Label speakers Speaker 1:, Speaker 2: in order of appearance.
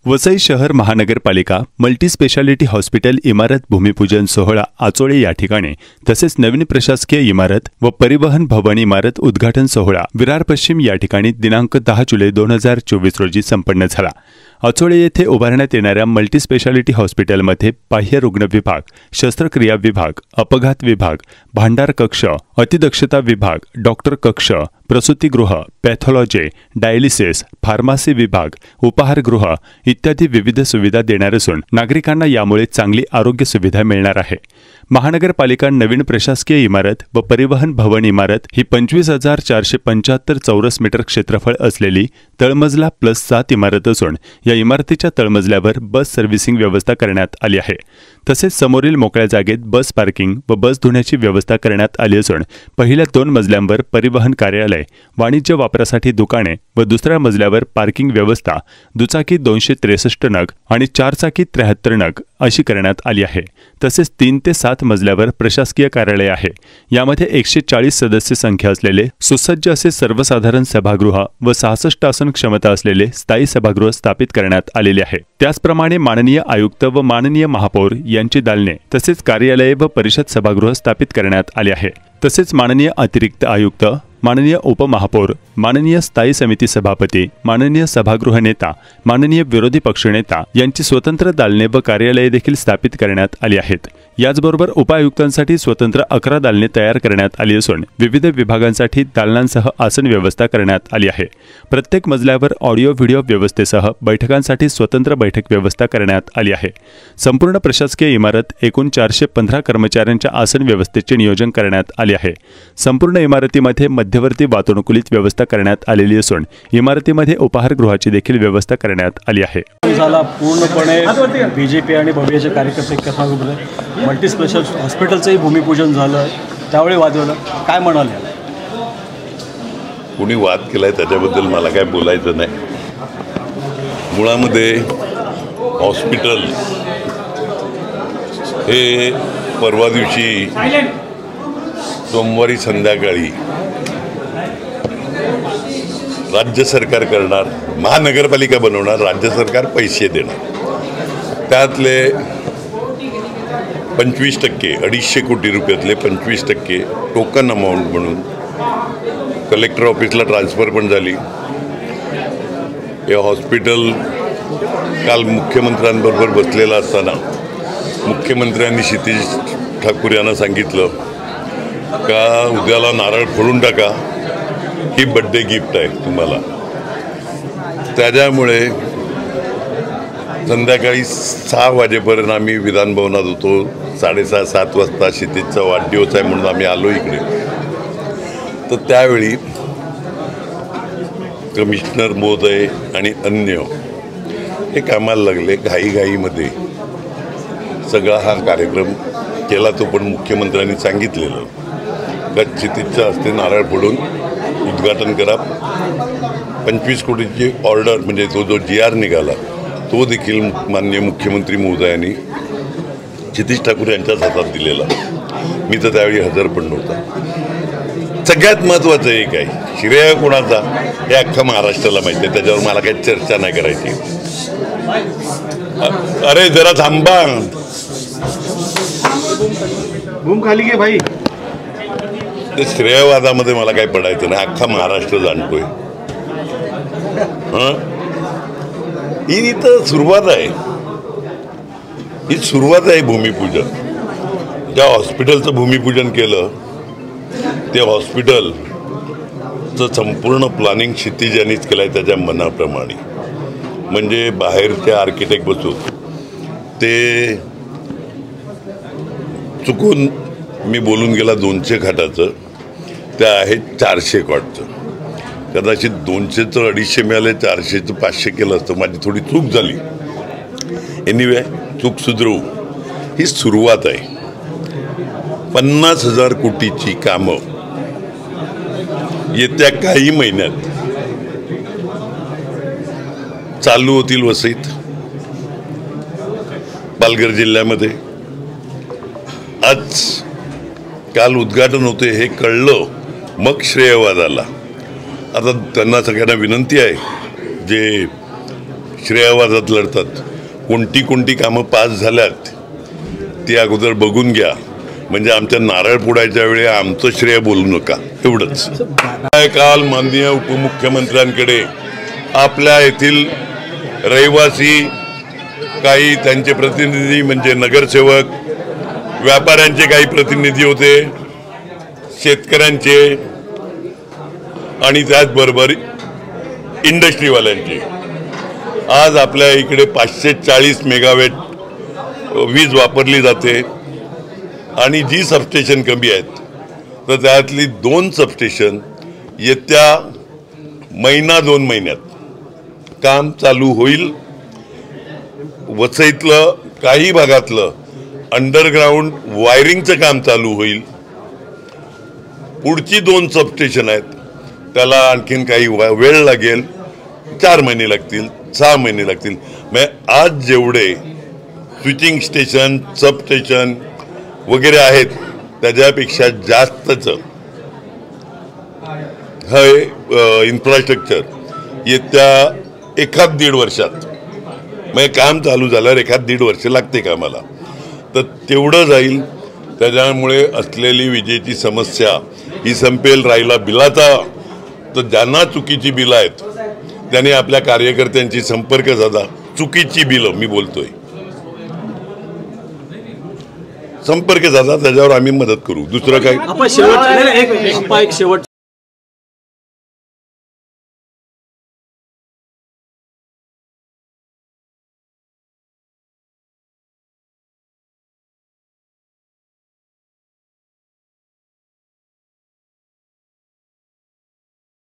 Speaker 1: वसई शहर महानगरपालिका multispeciality hospital इमारत भूमिपूजन सोहळा आचोळे या ठिकाणी तसेच नवीन प्रशासकीय इमारत व परिवहन भवन इमारत उद्घाटन सोहळा विरार पश्चिम या ठिकाणी दिनांक 10 जुलै 2024 रोजी संपन्न झाला। आचोळे येथे उभारण्यात येणाऱ्या मल्टीस्पेशालिटी हॉस्पिटलमध्ये बाह्य रुग्ण विभाग, शस्त्रक्रिया विभाग, अपघात विभाग, भांडार कक्ष, अतिदक्षता विभाग, डॉक्टर कक्ष, प्रसूतीगृह, पॅथॉलॉजी, डायलिसिस, फार्मसी विभाग, उपहारगृह इत्यादी विविध सुविधा देणार असून नागरिकांना यामुळे चांगली आरोग्य सुविधा मिळणार आहे। महानगरपालिका नवीन प्रशासकीय इमारत व परिवहन भवन इमारत ही 25,475 चौरस मीटर क्षेत्रफळ असलेली तळमजला +7 इमारत असून या इमारतीच्या तळमजल्यावर बस सर्व्हिसिंग व्यवस्था करण्यात आली आहे। तसेच समोरील मोकळ्या जागेत बस पार्किंग व बस धुण्याची व्यवस्था करण्यात आली असून पहिल्या 2 मजल्यांवर परिवहन कार्यालय, वाणिज्य वापरासाठी दुकाने व दुसऱ्या मजल्यावर पार्किंग व्यवस्था दुचाकी 263 नग आणि 4 चाकी 73 नग अशी करण्यात आली आहे। तसेच 3 ते 7 मजल्यावर प्रशासकीय कार्यालय आहे। यामध्ये 140 सदस्य संख्या असलेले सुसज्ज असे सर्वसाधारण सभागृह व 66 आसन क्षमता असलेले स्थायी सभागृह स्थापित करण्यात आलेले आहे। त्याचप्रमाणे माननीय आयुक्त व माननीय महापौर यांची दालने तसेच कार्यालये व परिषद सभागृह स्थापित करण्यात आले आहे। तसेच माननीय अतिरिक्त आयुक्त, माननीय उपमहापौर, माननीय स्थायी समिती सभापती, माननीय सभागृह नेता, माननीय विरोधी पक्षनेता यांची स्वतंत्र दालने व कार्यालये देखील स्थापित करण्यात आली आहेत। याचबरोबर उपायुक्तांसाठी स्वतंत्र 11 दालने तयार करण्यात आली असून विविध विभागांसाठी दालनांसह आसन व्यवस्था करण्यात आली आहे। प्रत्येक मजल्यावर ऑडिओ व्हिडिओ व्यवस्थेसह बैठकांसाठी स्वतंत्र बैठक व्यवस्था करण्यात आली आहे। संपूर्ण प्रशासकीय इमारत एकूण 415 कर्मचाऱ्यांच्या आसन व्यवस्थेचे नियोजन करण्यात आले आहे। संपूर्ण इमारतीमध्ये मध्यवर्ती वातानुकूलित व्यवस्था करण्यात आलेली असून इमारतीमध्ये उपहारगृहाची देखील व्यवस्था करण्यात आली आहे।
Speaker 2: पूर्णपणे बीजेपी आणि भव्यचे कार्यकर्ते एकत्र होते। मल्टीस्पेशल हॉस्पिटलचंही भूमिपूजन झालं, त्यावेळी वाद झाला, काय म्हणाले?
Speaker 3: कोणी वाद केलाय त्याच्याबद्दल मला काय बोलायचं नाही। मुळामध्ये हॉस्पिटल हे परवा दिवशी सोमवारी संध्याकाळी राज्य सरकार करणार, महानगरपालिका बनवणार, राज्य सरकार पैसे देणार। त्यातले 25% 250 कोटी रुपयातले 25% टोकन अमाऊंट म्हणून कलेक्टर ऑफिसला ट्रान्सफर पण झाली। हे हॉस्पिटल काल मुख्यमंत्र्यांबरोबर बसलेला असताना मुख्यमंत्र्यांनी क्षितिज ठाकूर यांना सांगितलं का उद्याला नारळ फोडून टाका, ही बर्थडे गिफ्ट आहे तुम्हाला। त्याच्यामुळे संध्याकाळी 6 वाजेपर्यंत आम्ही विधानभवनात होतो। 6:30-7 वाजता क्षितिजचा वाढदिवस आहे म्हणून आम्ही आलो इकडे। तर त्यावेळी कमिशनर महोदय आणि अन्य हे कामाला लागले। घाईघाईमध्ये सगळा हा कार्यक्रम केला तो, पण मुख्यमंत्र्यांनी सांगितलेलं का क्षितिजच्या हस्ते नारळ फोडून उद्घाटन करा। 25 कोटीची ऑर्डर म्हणजे तो जो GR निघाला तो देखील माननीय मुख्यमंत्री महोदयांनी क्षितिज ठाकूर यांच्याच हातात दिलेला। मी तर त्यावेळी हजर पण नव्हता। सगळ्यात महत्त्वाचं एक आहे, श्रेय कोणाचा हे अख्खा महाराष्ट्राला माहिती आहे, त्याच्यावर मला काही चर्चा नाही करायची। अरे जरा थांबा,
Speaker 2: भूम खाली घे भाई।
Speaker 3: ते श्रेयवादामध्ये मला काही पडायचं नाही, अख्खा महाराष्ट्र जाणतोय। ही तर सुरुवात आहे, ही सुरुवात आहे भूमिपूजन। ज्या हॉस्पिटलचं भूमिपूजन केलं ते हॉस्पिटलचं संपूर्ण प्लॅनिंग क्षितिज यांनीच केलं आहे त्याच्या मनाप्रमाणे। म्हणजे बाहेरचे आर्किटेक्ट बसून ते चुकून मी बोलून गेला 200 खाटाचं, त्या आहेत 400 कॉटचं। कदाचित 200चं 250 मिळाले, 400चं 500 केलं असतं। माझी थोडी चूक झाली। एनिवे चूक सुधरवू, ही सुरुवात आहे। 50,000 कोटीची कामं येत्या काही महिन्यात चालू होतील वसईत, पालघर जिल्ह्यामध्ये। आज काल उद्घाटन होते हे कळलं, मग श्रेयवाद आला। आता त्यांना सगळ्यांना विनंती आहे, जे श्रेयवादात लढतात. कोणती कामं पास झाल्यात ती अगोदर बघून घ्या, म्हणजे आमच्या नारळ फोडायच्या वेळी आमचं श्रेय बोलू नका, एवढंच. काल माननीय उपमुख्यमंत्र्यांकडे आपल्या येथील रहिवासी, काही त्यांचे प्रतिनिधी म्हणजे नगरसेवक, व्यापाऱ्यांचे काही प्रतिनिधी होते, शेतकऱ्यांचे आणि त्याचबरोबर इंडस्ट्रीवाल्यांचे. आज आपल्या इकडे 540 मेगावॅट वीज वापरली जाते आणि जी सबस्टेशन कमी आहेत तर त्यातली 2 सबस्टेशन येत्या महिना 2 महिन्यात काम चालू होईल. वसईतलं काही भागातलं अंडरग्राऊंड वायरिंगचं काम चालू होईल. पुढची 2 सबस्टेशन आहेत त्याला आणखीन काही वेळ लागेल, 4 महिने लागतील, 6 महिने लागतील. म्हणजे आज जेवढे स्विचिंग स्टेशन, सबस्टेशन वगैरे आहेत त्याच्यापेक्षा जास्तच हे इन्फ्रास्ट्रक्चर येत्या 1-1.5 वर्षात, म्हणजे काम चालू झाल्यावर 1-1.5 वर्ष लागते कामाला, तर तेवढं जाईल. त्याच्यामुळे असलेली विजेची समस्या ही संपेल. राहिला बिलाचा, तर ज्यांना चुकीची बिलं आहेत त्यांनी आपल्या कार्यकर्त्यांशी संपर्क साधा. चुकीची बिलं मी बोलतोय, संपर्क साधा, त्याच्यावर आम्ही मदत करू. दुसरं काय.
Speaker 2: शेवट